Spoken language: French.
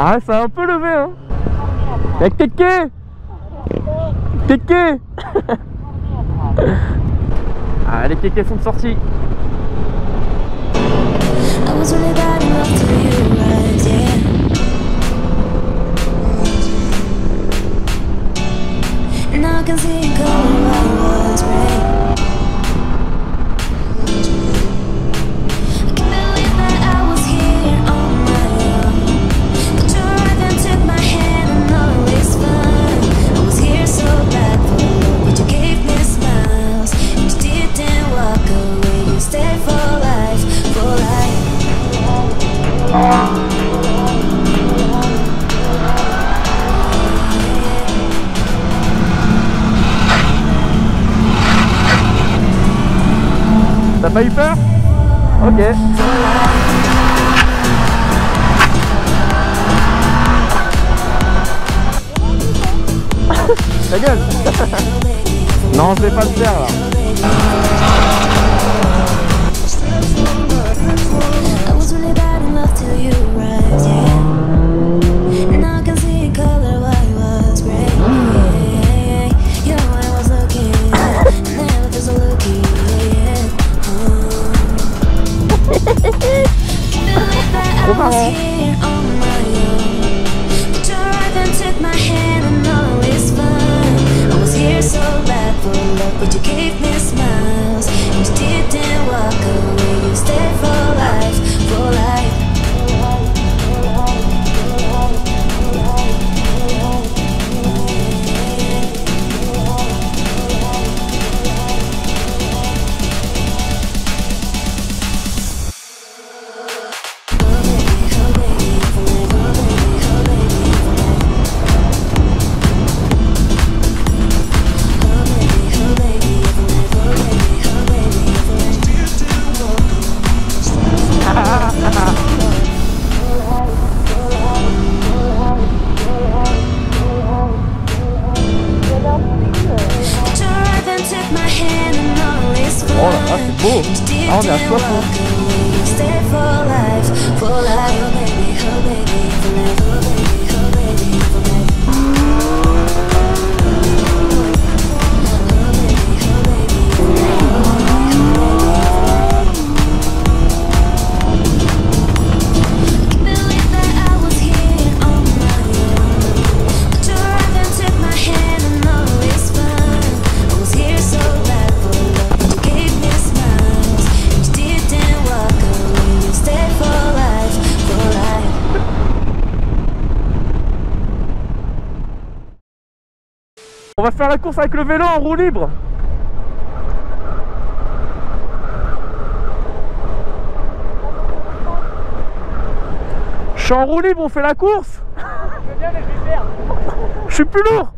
Ah, ça a un peu levé, hein. Avec Kéké. Kéké. Ah, les kékés sont sortis. T'as pas eu peur? Ok. Ta gueule. Non, je vais pas le faire là. Trop marrant. Oh là là, c'est beau. Ah, on est à 60. On va faire la course avec le vélo en roue libre. Je suis en roue libre, on fait la course. Je veux bien, mais je vais perdre. Je suis plus lourd.